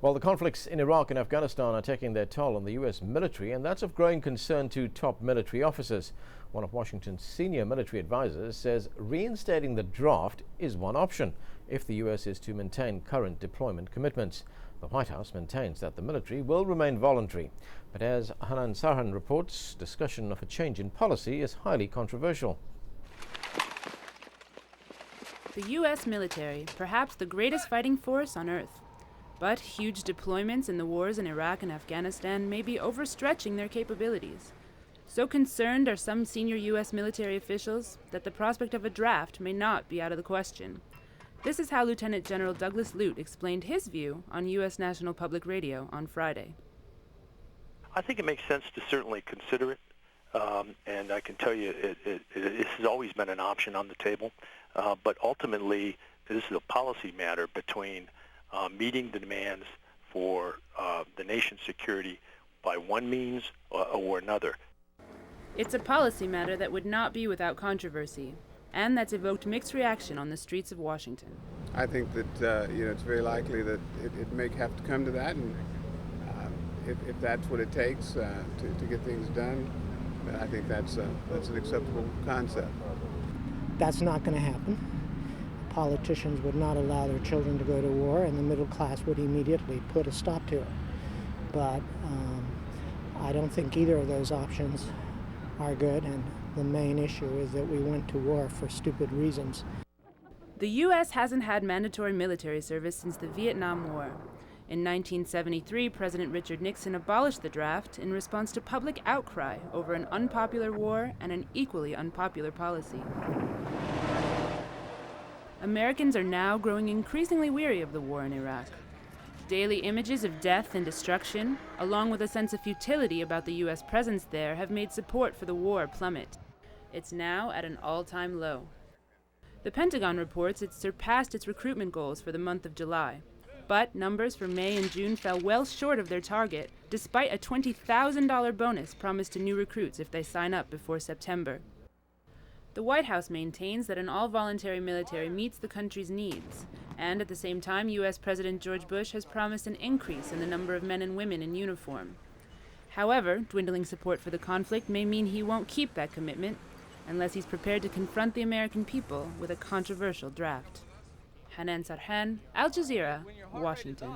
Well, the conflicts in Iraq and Afghanistan are taking their toll on the U.S. military, and that's of growing concern to top military officers. One of Washington's senior military advisors says reinstating the draft is one option if the U.S. is to maintain current deployment commitments. The White House maintains that the military will remain voluntary. But as Hanan Sarhan reports, discussion of a change in policy is highly controversial. The U.S. military, perhaps the greatest fighting force on Earth. But huge deployments in the wars in Iraq and Afghanistan may be overstretching their capabilities. So concerned are some senior U.S. military officials that the prospect of a draft may not be out of the question. This is how Lieutenant General Douglas Lute explained his view on U.S. National Public Radio on Friday. I think it makes sense to certainly consider it, and I can tell you it has always been an option on the table, but ultimately this is a policy matter between meeting the demands for the nation's security by one means or another. It's a policy matter that would not be without controversy, and that's evoked mixed reaction on the streets of Washington. I think that it's very likely that it may have to come to that, and if that's what it takes to get things done, I think that's an acceptable concept. That's not going to happen. Politicians would not allow their children to go to war, and the middle class would immediately put a stop to it. But I don't think either of those options are good, and the main issue is that we went to war for stupid reasons. The U.S. hasn't had mandatory military service since the Vietnam War. In 1973, President Richard Nixon abolished the draft in response to public outcry over an unpopular war and an equally unpopular policy. Americans are now growing increasingly weary of the war in Iraq. Daily images of death and destruction, along with a sense of futility about the U.S. presence there, have made support for the war plummet. It's now at an all-time low. The Pentagon reports it's surpassed its recruitment goals for the month of July. But numbers for May and June fell well short of their target, despite a $20,000 bonus promised to new recruits if they sign up before September. The White House maintains that an all-voluntary military meets the country's needs, and at the same time, U.S. President George Bush has promised an increase in the number of men and women in uniform. However, dwindling support for the conflict may mean he won't keep that commitment unless he's prepared to confront the American people with a controversial draft. Hanan Sarhan, Al Jazeera, Washington.